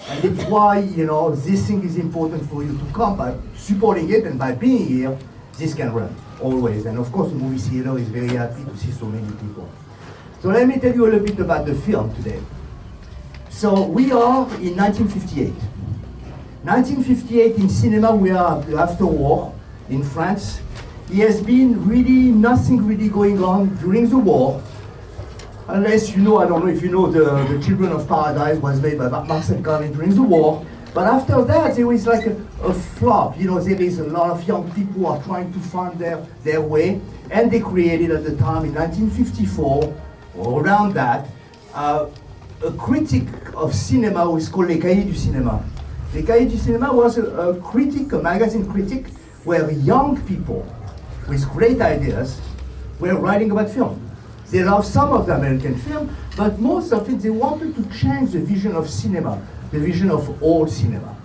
And it's why, this thing is important for you to come by supporting it, and by being here, this can run, always. And of course, the movie theater is very happy to see so many people. So let me tell you a little bit about the film today. So we are in 1958. 1958 in cinema, we are after war in France. There has been really nothing really going on during the war. Unless you know, I don't know if you know, the Children of Paradise was made by Maurice Ronet during the war. But after that, there was like a flop. There is a lot of young people who are trying to find their way. And they created at the time, in 1954, or around that, a critic of cinema who is called Les Cahiers du Cinéma. Les Cahiers du Cinéma was a critic, a magazine critic, where young people with great ideas were writing about film. They loved some of the American film, but most of it, they wanted to change the vision of cinema, the vision of old cinema.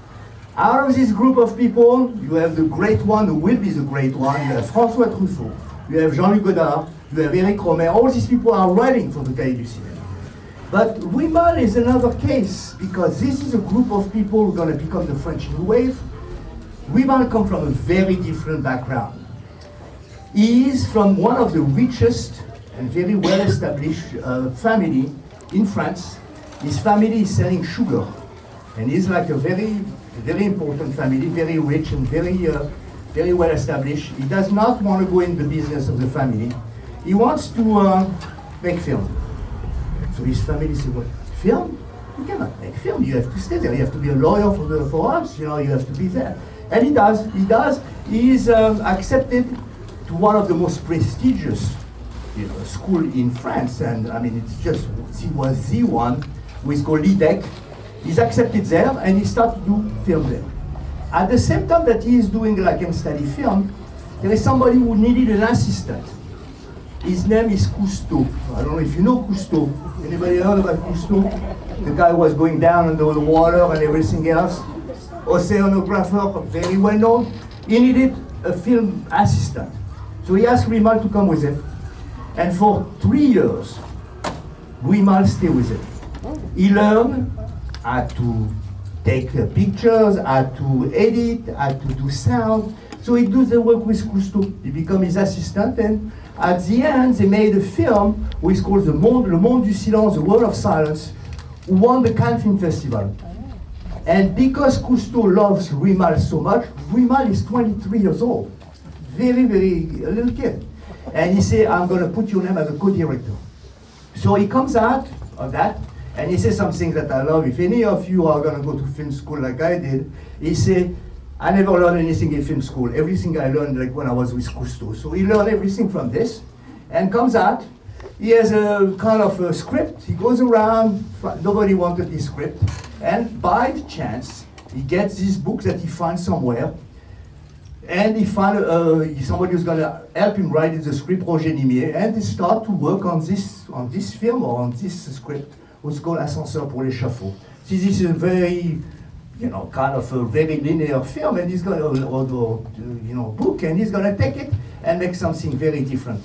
Out of this group of people, you have the great one who will be the great one. You have François Truffaut, you have Jean-Luc Godard, you have Éric Rohmer. All these people are writing for the Cahiers du Cinéma. But Louis Malle is another case, because this is a group of people who are going to become the French New Wave. Louis Malle comes from a very different background. He is from one of the richest and very well-established family in France. His family is selling sugar, and he's like a very, very important family, very rich and very well-established. He does not want to go in the business of the family. He wants to make film. So his family said, "Well, film? You cannot make film. You have to stay there. You have to be a lawyer for us. You have to be there." And he does. He is accepted to one of the most prestigious school in France, and I mean, he was the one who is called l'IDEC. He's accepted there, and he started to do film there. At the same time that he is doing study film, there is somebody who needed an assistant. His name is Cousteau. I don't know if you know Cousteau. Anybody heard about Cousteau? The guy who was going down under the water and everything else. Oceanographer, very well known. He needed a film assistant. So he asked Louis Malle to come with him. And for 3 years, Louis Malle stayed with him. He learned how to take pictures, how to edit, how to do sound. So he does the work with Cousteau. He became his assistant, and at the end, they made a film which is called Le Monde du Silence, The World of Silence, who won the Cannes Film Festival. And because Cousteau loves Louis Malle so much, Louis Malle is 23 years old. Very, very, a little kid. And he said, "I'm going to put your name as a co-director." So he comes out of that, and he says something that I love. If any of you are going to go to film school like I did, he said, "I never learned anything in film school. Everything I learned when I was with Cousteau." So he learned everything from this, and comes out. He has a kind of a script. He goes around, nobody wanted his script, and by chance, he gets this book that he finds somewhere. And he found somebody who's going to help him write the script, Roger Nimier, and they start to work on this film, or on this script, what's called Ascenseur pour l'échafaud. See, this is a very, kind of a very linear film, and he's going to, book, and he's going to take it and make something very different.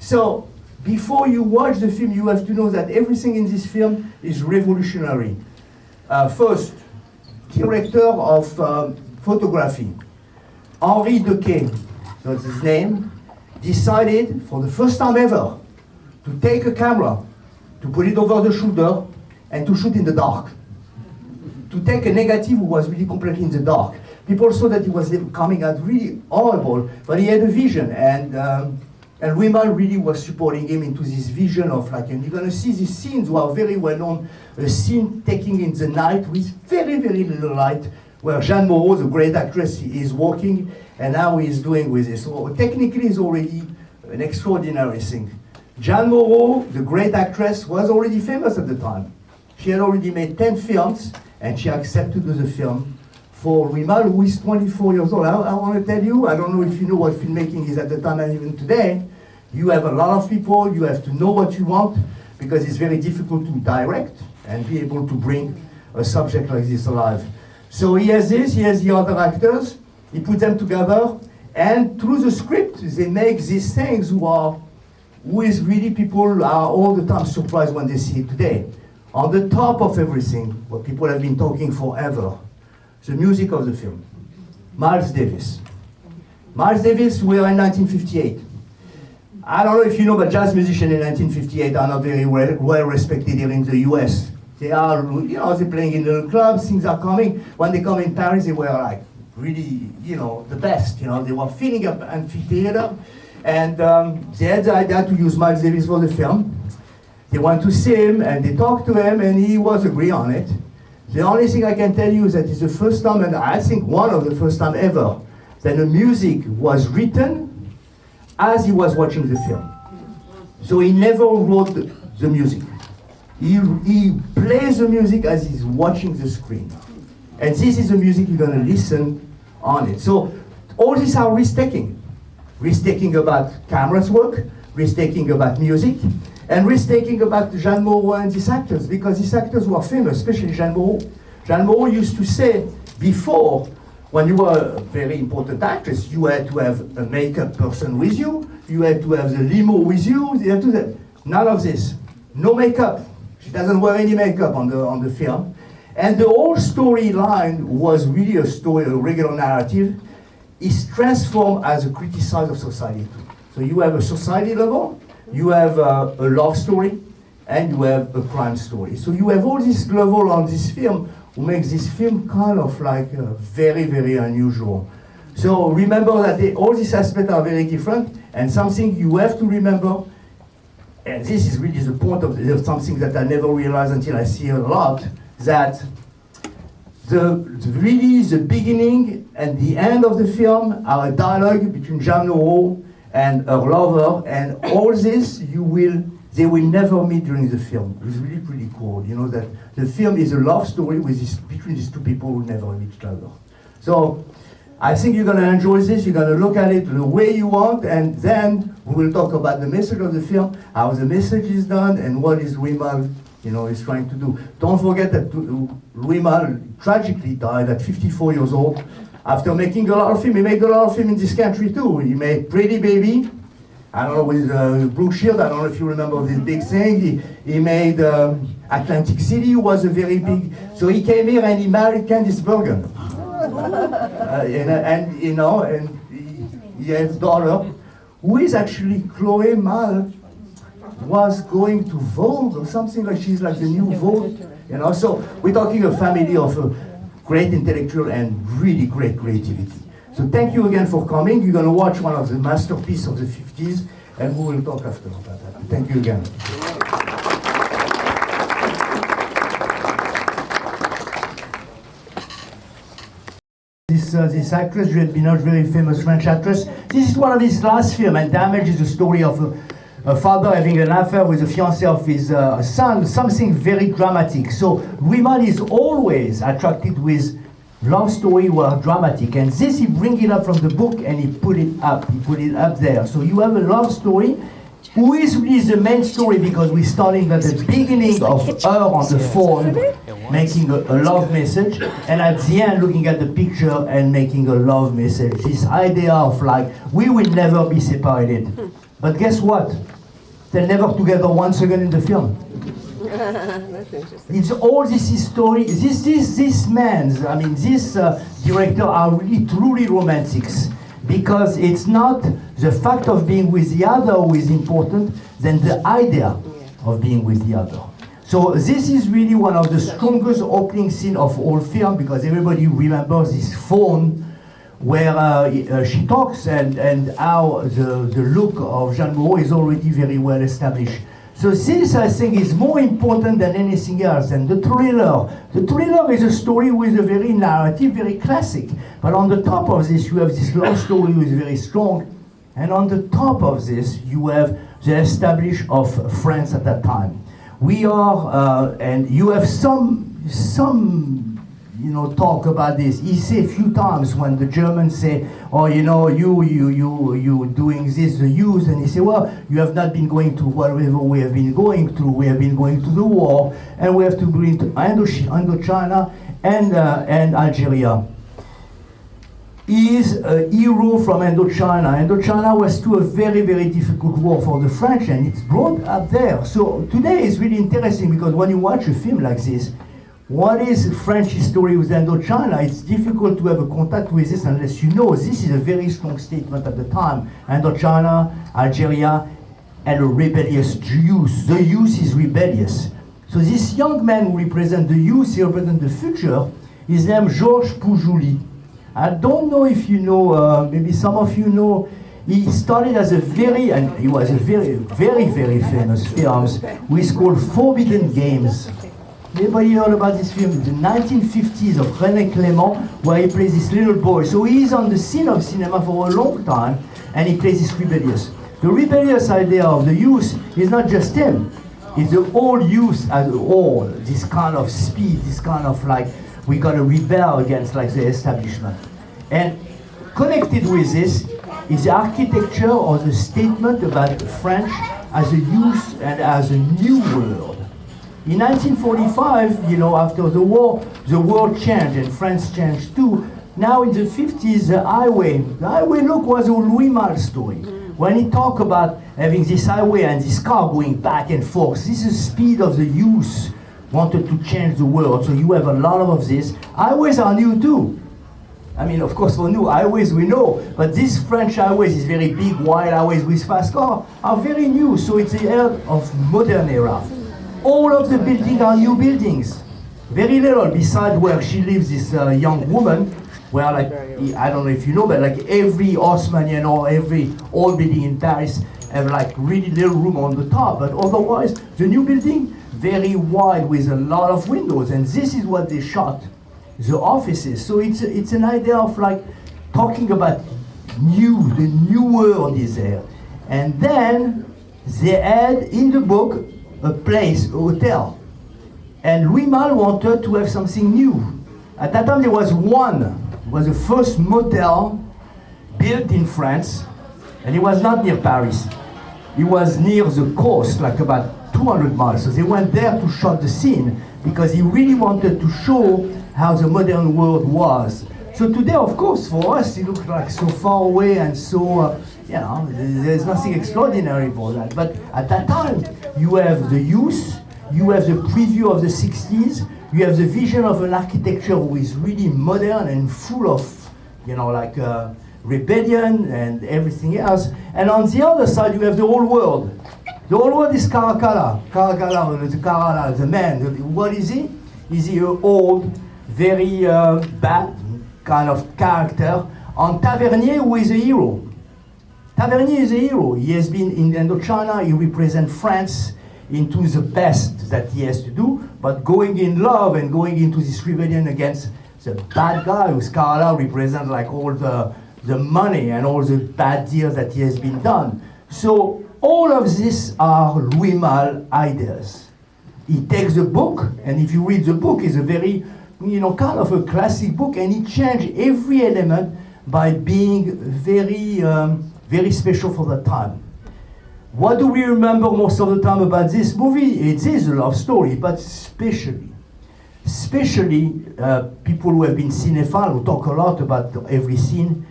So, before you watch the film, you have to know that everything in this film is revolutionary. First, director of photography, Henri Dequet, that's his name, decided for the first time ever to take a camera, to put it over the shoulder, and to shoot in the dark. To take a negative who was really completely in the dark. People saw that he was coming out really horrible, but he had a vision, and Louis Malle really was supporting him into this vision of and you're going to see these scenes who are very well known, a scene taking in the night with very, very little light, where Jeanne Moreau, the great actress, is walking, and now he is doing with this. So technically, it's already an extraordinary thing. Jeanne Moreau, the great actress, was already famous at the time. She had already made 10 films, and she accepted to do the film for Louis Malle, who is 24 years old. I want to tell you, I don't know if you know what filmmaking is at the time and even today. You have a lot of people, you have to know what you want, because it's very difficult to direct and be able to bring a subject like this alive. So he has this, he has the other actors, he put them together, and through the script, they make these things who is really people are all the time surprised when they see it today. On the top of everything, what people have been talking forever, the music of the film. Miles Davis. Miles Davis, we are in 1958. I don't know if you know, but jazz musicians in 1958 are not very well respected here in the US. They are, they're playing in the clubs, things are coming. When they come in Paris, they were like really, the best. They were filling up amphitheater, and they had the idea to use Miles Davis for the film. They went to see him, and they talked to him, and he was agree on it. The only thing I can tell you is that it's the first time, and I think one of the first time ever, that the music was written as he was watching the film. So he never wrote the music. He plays the music as he's watching the screen. And this is the music you're going to listen on it. So all these are risk-taking. Risk-taking about camera's work, risk-taking about music, and risk-taking about Jeanne Moreau and these actors, because these actors were famous, especially Jeanne Moreau. Jeanne Moreau used to say before, when you were a very important actress, you had to have a makeup person with you, you had to have the limo with you, you had to have none of this. No makeup. She doesn't wear any makeup on the film. And the whole storyline was really a story, a regular narrative, is transformed as a criticism of society too. So you have a society level, you have a love story, and you have a crime story. So you have all this level on this film, who makes this film kind of like very, very unusual. So remember that all these aspects are very different, and something you have to remember, and this is really the point of something that I never realized until I see a lot, that really the beginning and the end of the film are a dialogue between Jeanne Moreau and her lover, and all this they will never meet during the film. It's really pretty cool, that the film is a love story between these two people who never meet each other. So I think you're going to enjoy this, you're going to look at it the way you want, and then we will talk about the message of the film, how the message is done, and what is Louis Malle, is trying to do. Don't forget that Louis Malle tragically died at 54 years old. After making a lot of film, he made a lot of film in this country too. He made Pretty Baby, I don't know, with Brooke Shield, I don't know if you remember this big thing. He made Atlantic City, was a very big, so he came here and he married Candice Bergen. And he has a daughter, who is actually Chloe Malle, was going to Vogue or something, like she's like the new Vogue. So we're talking a family of great intellectual and really great creativity. So thank you again for coming. You're going to watch one of the masterpieces of the 50s, and we will talk after about that. Thank you again. This actress, Juliette Binoche, very famous French actress. This is one of his last films, and Damage is the story of a father having an affair with the fiancée of his son, something very dramatic. So Louis Malle is always attracted with love story were dramatic, and this he bring it up from the book and he put it up there. So you have a love story who is really the main story, because we're starting at the beginning of her on the phone making a love message, and at the end looking at the picture and making a love message. This idea of like, we will never be separated. But guess what? They're never together once again in the film. That's interesting. It's all this story. This director are really truly romantics, because it's not the fact of being with the other who is important, than the idea of being with the other. So this is really one of the strongest opening scene of all film, because everybody remembers this phone where she talks, and how the look of Jeanne Moreau is already very well established. So this, I think, is more important than anything else. And the thriller is a story with a very narrative, very classic. But on the top of this, you have this love story which is very strong. And on the top of this, you have the establishment of France at that time. We are, and you have some talk about this. He say a few times when the Germans say, oh, you doing this, the youth, and he say, well, you have not been going through whatever we have been going through. We have been going through the war, and we have to go into Indochina and Algeria. is a hero from Indochina. Indochina was to a very, very difficult war for the French, and it's brought up there. So today is really interesting because when you watch a film like this, what is French history with Indochina? It's difficult to have a contact with this unless you know this is a very strong statement at the time. Indochina, Algeria, and a rebellious youth. The youth is rebellious. So this young man who represents the youth, he represents the future, is named Georges Poujouli. I don't know if you know, maybe some of you know, he started as and he was a very, very, very famous film, which is called Forbidden Games. Anybody heard about this film? The 1950s of René Clément, where he plays this little boy. So he's on the scene of cinema for a long time, and he plays this rebellious. The rebellious idea of the youth is not just him. It's the whole youth as a whole, this kind of speed, this kind of like, we gotta rebel against like the establishment. And connected with this is the architecture or the statement about the French as a youth and as a new world. In 1945, you know, after the war, the world changed and France changed too. Now in the 50s, the highway look was a Louis Malle story. When he talked about having this highway and this car going back and forth, this is the speed of the youth wanted to change the world. So you have a lot of this. Highways are new too. I mean, of course, for new highways we know, but these French highways, these very big, wide highways with fast cars, are very new. So it's the era of modern era. All of the buildings are new buildings. Very little, besides where she lives, this young woman, where like, I don't know if you know, but like every Haussmannian or every old building in Paris have like really little room on the top. But otherwise, the new building, very wide with a lot of windows. And this is what they shot, the offices. So it's an idea of like talking about the new world is there. And then they had in the book a place, a hotel. And Louis Malle wanted to have something new. At that time there was one. It was the first motel built in France, and it was not near Paris. It was near the coast, like about 200 miles. So they went there to shot the scene because he really wanted to show how the modern world was. So today, of course, for us, it looks like so far away and so, you know, there's nothing extraordinary for that. But at that time, you have the youth, you have the preview of the 60s, you have the vision of an architecture who is really modern and full of, you know, like rebellion and everything else. And on the other side, you have the whole world. The whole world is Carala, the man. What is he? Is he an old, very bad kind of character? On Tavernier, who is a hero. Tavernier is a hero. He has been in Indochina, he represents France into the best that he has to do, but going in love and going into this rebellion against the bad guy, who's Carala represents like all the money and all the bad deals that he has been done. So all of this are Louis Malle ideas. He takes the book, and if you read the book, it's a very, you know, kind of a classic book, and he changed every element by being very, very special for the time. What do we remember most of the time about this movie? It is a love story, but especially people who have been cinephile, who talk a lot about every scene.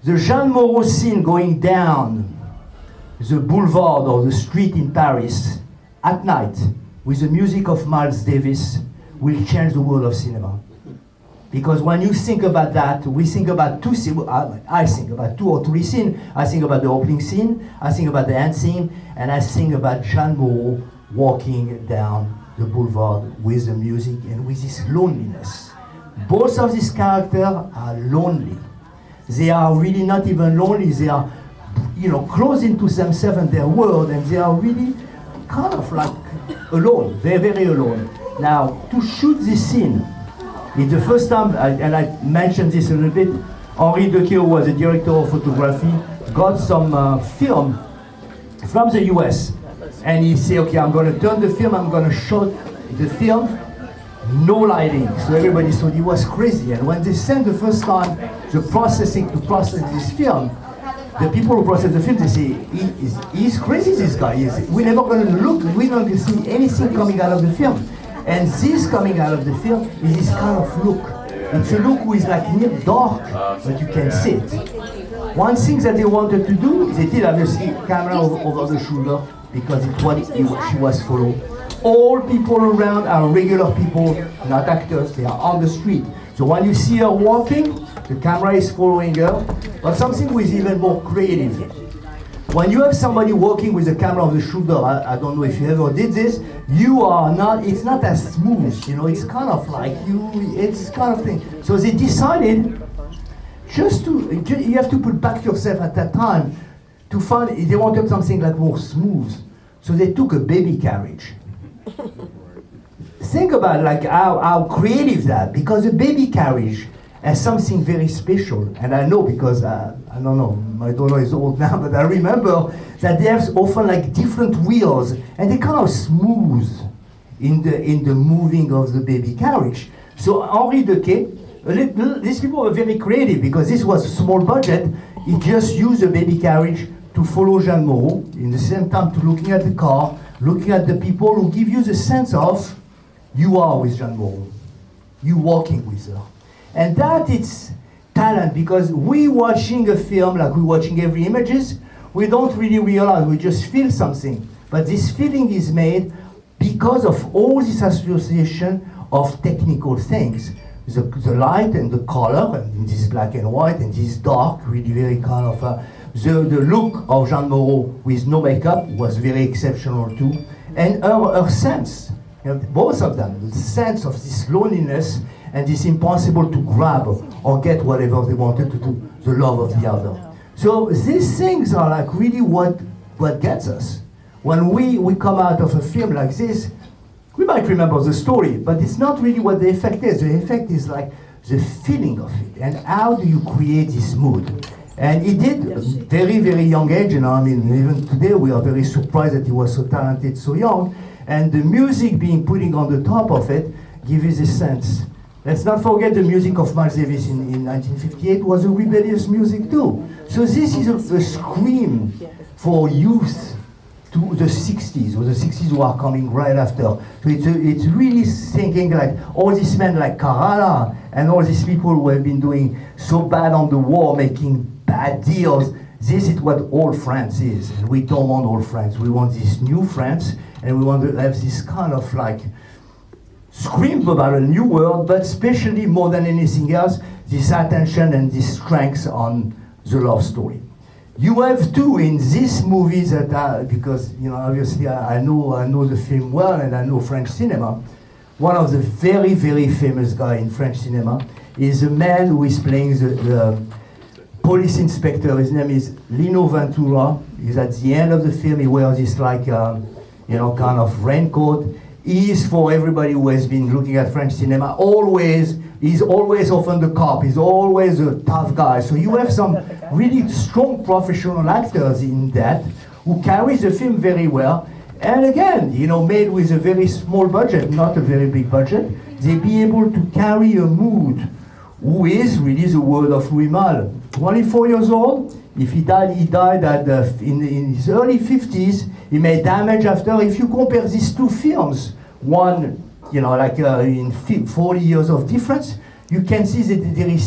The Jeanne Moreau scene going down the boulevard or the street in Paris at night with the music of Miles Davis will change the world of cinema. Because when you think about that, we think about two scenes. I think about 2 or 3 scenes. I think about the opening scene, I think about the end scene, and I think about Jeanne Moreau walking down the boulevard with the music and with this loneliness. Both of these characters are lonely. They are really not even lonely. They are, you know, close into themselves and their world, and they are really kind of like alone. They're very alone. Now, to shoot this scene, it's the first time, and I mentioned this a little bit, Henri Dequeux, who was the director of photography, got some film from the US. And he said, okay, I'm going to turn the film, I'm going to shoot the film, no lighting. So everybody thought he was crazy. And when they sent the first time the processing to process this film, the people who process the film, they say, he's crazy, this guy. We're never going to look, we're not going to see anything coming out of the film. And this coming out of the film is this kind of look. It's a look who is like near dark, but you can see it. One thing that they wanted to do, they did obviously camera over the shoulder because it's what she was followed. All people around are regular people, not actors, they are on the street. So when you see her walking, the camera is following her, but something was even more creative. When you have somebody walking with a camera on the shoulder, I don't know if you ever did this, it's not as smooth, it's kind of like it's kind of thing. So they decided you have to put back yourself at that time to find, they wanted something like more smooth. So they took a baby carriage. Think about like how creative that, because a baby carriage has something very special. And I know because, I don't know, my daughter is old now, but I remember that they have often like different wheels and they kind of smooth in the moving of the baby carriage. So Henri Dequet, these people were very creative because this was a small budget. He just used a baby carriage to follow Jeanne Moreau, in the same time to looking at the car, looking at the people who give you the sense of you are with Jeanne Moreau, you walking with her. And that is talent, because we watching a film like we're watching every images, we don't really realize, we just feel something. But this feeling is made because of all this association of technical things. The light and the color, and this black and white, and this dark, really very kind of, the look of Jeanne Moreau with no makeup was very exceptional too. And her sense, both of them, the sense of this loneliness and this impossible to grab or get whatever they wanted to do, the love of the other. So these things are like really what gets us. When we come out of a film like this, we might remember the story, but it's not really what the effect is. The effect is like the feeling of it, and how do you create this mood? And he did very, very young age, I mean, even today we are very surprised that he was so talented so young, and the music being putting on the top of it gives you this sense. Let's not forget the music of Miles Davis in 1958 was a rebellious music too. So this is a scream for youth to the 60s, or the 60s who are coming right after. So it's really thinking like all these men like Carala and all these people who have been doing so bad on the war, making bad deals. This is what old France is. And we don't want old France. We want this new France, and we want to have this kind of like scream about a new world, but especially more than anything else, this attention and this strength on the love story. You have too in these movies that because obviously I know the film well and I know French cinema. One of the very, very famous guy in French cinema is a man who is playing the police inspector. His name is Lino Ventura. He's at the end of the film. He wears this like kind of raincoat. He is, for everybody who has been looking at French cinema, he's always often the cop, he's always a tough guy. So you have some really strong professional actors in that who carries the film very well. And again, made with a very small budget, not a very big budget, they be able to carry a mood who is really the word of Louis Malle. 24 years old, if he died in his early 50s, he made Damage after. If you compare these two films, one, in 40 years of difference, you can see that there is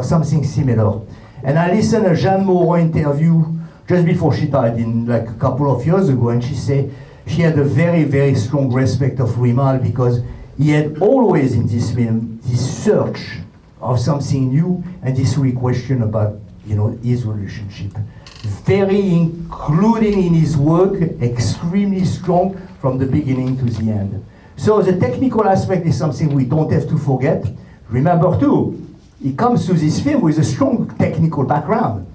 something similar. And I listened to Jeanne Moreau interview just before she died, like a couple of years ago, and she said she had a very, very strong respect of Louis Malle because he had always in this film this search of something new and this question about his relationship. Very including in his work, extremely strong from the beginning to the end. So the technical aspect is something we don't have to forget. Remember too, he comes to this film with a strong technical background.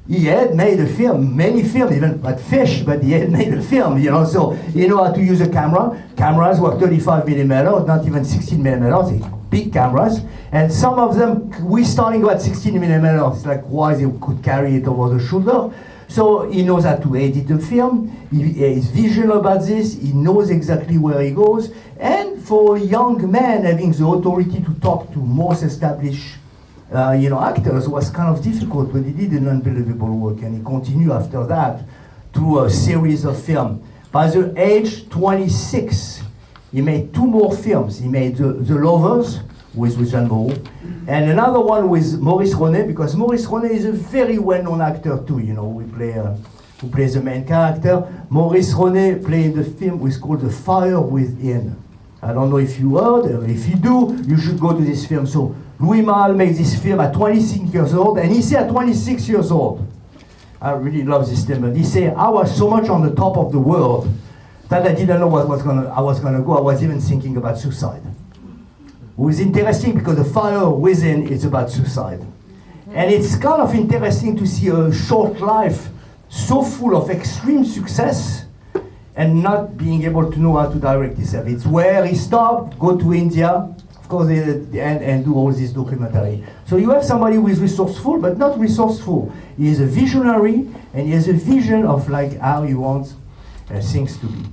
He had made a film, many films, even at Fish, but he had made a film, so he knew how to use a camera. Cameras were 35mm, not even 16mm, big cameras. And some of them, we starting at 16mm, it's like why they could carry it over the shoulder. So he knows how to edit a film, he is visual about this, he knows exactly where he goes. And for a young man, having the authority to talk to most established actors was kind of difficult, but he did an unbelievable work, and he continued after that through a series of films. By the age 26, he made two more films. He made The Lovers, with Jeanne Moreau. And another one with Maurice Ronet, because Maurice Ronet is a very well-known actor too, you know, who plays the main character. Maurice Ronet played the film which is called The Fire Within. I don't know if you heard, if you do, you should go to this film. So Louis Malle made this film at 26 years old, and he said at 26 years old, I really love this statement, he said, I was so much on the top of the world that I didn't know where I was gonna go. I was even thinking about suicide. It was interesting because The Fire Within is about suicide. And it's kind of interesting to see a short life so full of extreme success and not being able to know how to direct himself. It's where he stopped, go to India, of course, and do all this documentary. So you have somebody who is resourceful, but not resourceful. He is a visionary, and he has a vision of like how he wants things to be.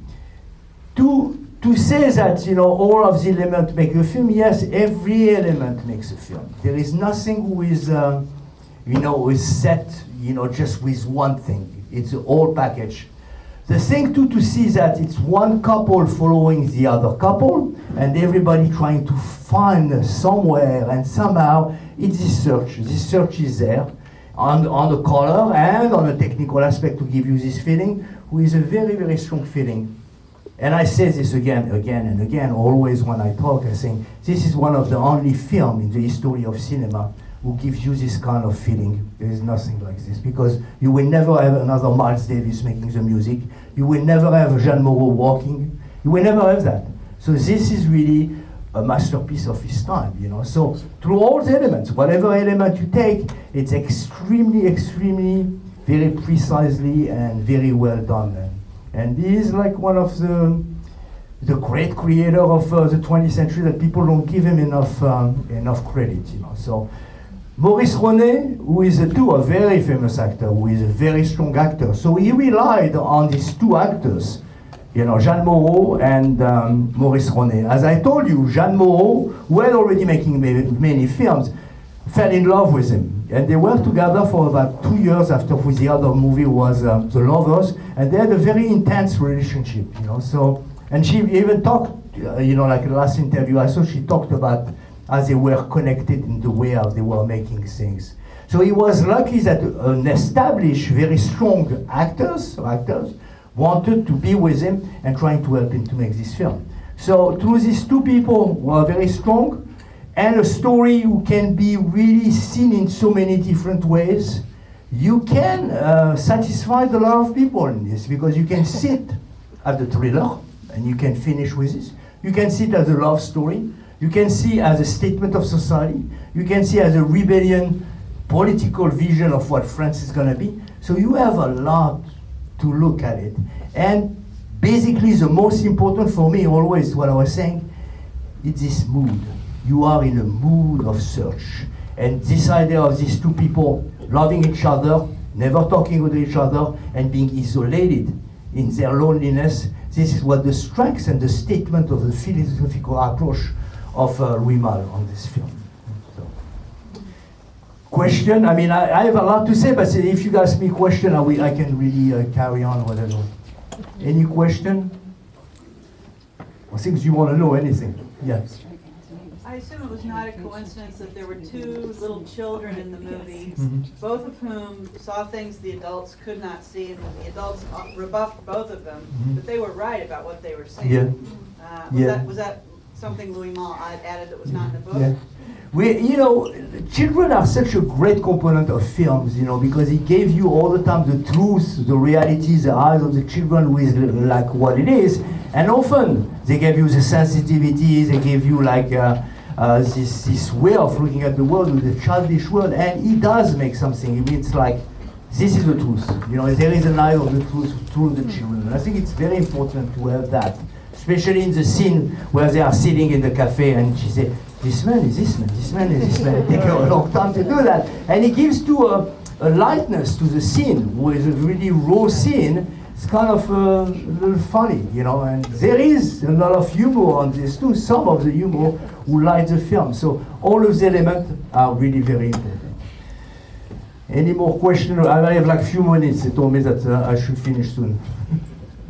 To say that, you know, all of the elements make a film, yes, every element makes a film. There is nothing who is, you know, is set, you know, just with one thing. It's a whole package. The thing too to see that it's one couple following the other couple, and everybody trying to find somewhere, and somehow it's this search. This search is there on the color and on the technical aspect to give you this feeling, who is a very, very strong feeling. And I say this again and again, always when I talk, I say, this is one of the only films in the history of cinema who gives you this kind of feeling. There is nothing like this, because you will never have another Miles Davis making the music. You will never have Jeanne Moreau walking. You will never have that. So this is really a masterpiece of his time, you know. So through all the elements, whatever element you take, it's extremely, extremely, very precisely and very well done. And he is like one of the great creator of the 20th century that people don't give him enough credit, you know. So Maurice Ronet, who is too a very famous actor, who is a very strong actor. So he relied on these two actors, you know, Jeanne Moreau and Maurice Ronet. As I told you, Jeanne Moreau, who had already making many films, fell in love with him. And they worked together for about 2 years after the other movie was The Lovers, and they had a very intense relationship, you know. So, and she even talked, you know, like in the last interview I saw, she talked about how they were connected in the way how they were making things. So he was lucky that an established, very strong actors wanted to be with him and trying to help him to make this film. So through these two people who are very strong, and a story who can be really seen in so many different ways, you can satisfy a lot of people in this, because you can sit at the thriller and you can finish with this. You can see it as a love story. You can see as a statement of society. You can see as a rebellion, political vision of what France is going to be. So you have a lot to look at it. And basically the most important for me always, what I was saying, it's this mood. You are in a mood of search. And this idea of these two people loving each other, never talking with each other, and being isolated in their loneliness, this is what the strength and the statement of the philosophical approach of Louis Malle on this film. So, question? I mean, I have a lot to say, but if you ask me a question, I can really carry on whatever. Any question? Or things you want to know, anything? Yes. I assume it was not a coincidence that there were two little children in the movie, both of whom saw things the adults could not see, and the adults rebuffed both of them, but they were right about what they were saying. Yeah. Was that something Louis Malle added that was not in the book? Yeah. You know, children are such a great component of films, you know, because it gave you all the time the truth, the realities, the eyes of the children with like what it is, and often they gave you the sensitivities, they gave you like this way of looking at the world with a childish world, and he does make something. It means like, this is the truth, you know, there is an eye of the truth through the children, and I think it's very important to have that, especially in the scene where they are sitting in the cafe and she says, this man is this man, this man is this man. It takes a long time to do that. And it gives to a lightness to the scene, with a really raw scene. It's kind of a little funny, you know, and there is a lot of humor on this too, some of the humor who light the film. So all of the elements are really very important. Any more questions? I have like a few minutes. They told me that I should finish soon.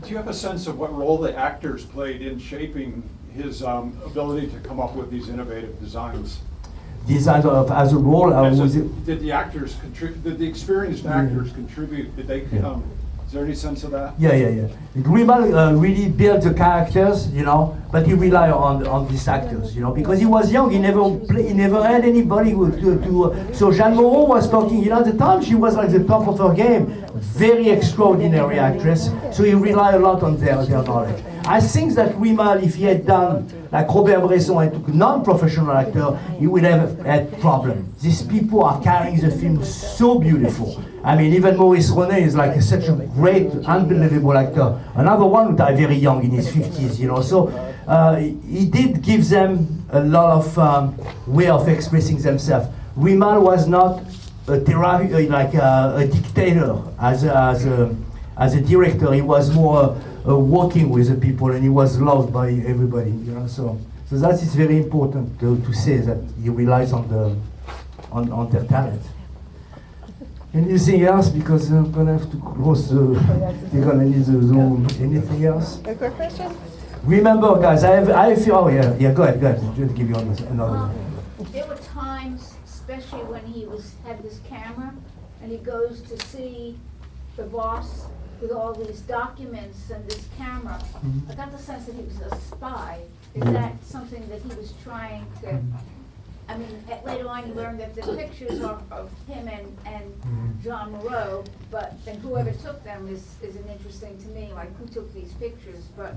Do you have a sense of what role the actors played in shaping his ability to come up with these innovative designs? Design of as a role, Did the actors contribute? Did the experienced actors contribute? Did they? Is there any sense of that? Yeah. Grimal really built the characters, you know, but he relied on these actors, you know, because he was young. He never had anybody So Jeanne Moreau was talking, you know, at the time she was like the top of her game, very extraordinary actress. So he relied a lot on their knowledge. I think that Grimal, if he had done like Robert Bresson and took non-professional actor, he would have had problems. These people are carrying the film so beautiful. I mean, even Maurice Ronet is like such a great, unbelievable actor. Another one who died very young in his 50s, you know. So he did give them a lot of way of expressing themselves. Grimal was not a dictator as a director. He was more working with the people, and he was loved by everybody, you know. So that is very important to say that he relies on their talent. Anything else? Because I'm gonna have to close you're gonna need the Zoom. Anything else? A quick question? Remember, guys, I feel. Oh yeah. Go ahead. Just give you another. There were times, especially when he had this camera, and he goes to see the boss with all these documents and this camera. I got the sense that he was a spy. Is that something that he was trying to? I mean, later on you learned that the pictures are of him and Jeanne Moreau, and whoever took them is an interesting to me, like who took these pictures, but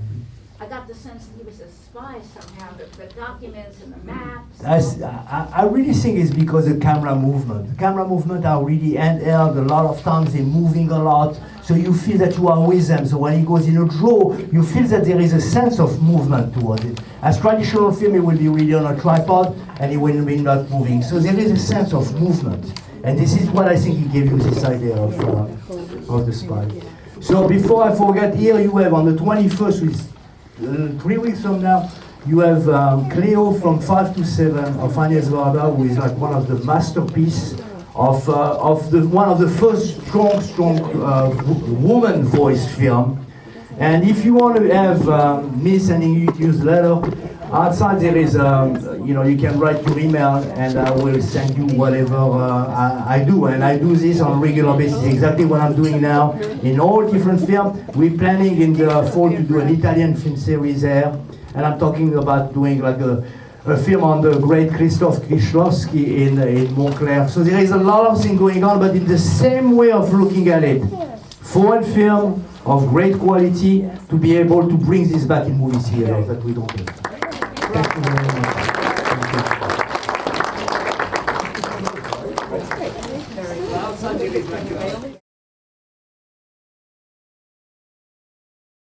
I got the sense that he was a spy somehow, the documents and the maps. I really think it's because of camera movement. The camera movement are really handheld. A lot of times they're moving a lot, so you feel that you are with them. So when he goes in a draw, you feel that there is a sense of movement towards it. As traditional film, it will be really on a tripod, and it will be not moving. So there is a sense of movement, and this is what I think he gave you this idea of the spy. So before I forget, here you have on the 21st, which 3 weeks from now, you have Cleo from 5 to 7 of Agnès Varda, who is like one of the masterpieces of one of the first strong woman voice film. And if you want to have me sending you newsletter, outside there is you can write your email and I will send you whatever I do. And I do this on a regular basis, exactly what I'm doing now in all different films. We're planning in the fall to do an Italian film series there, and I'm talking about doing like a film on the great Krzysztof Kieślowski in Montclair. So there is a lot of things going on, but in the same way of looking at it. Foreign film of great quality to be able to bring this back in movie theater that we don't have. Thank you very much. Very well.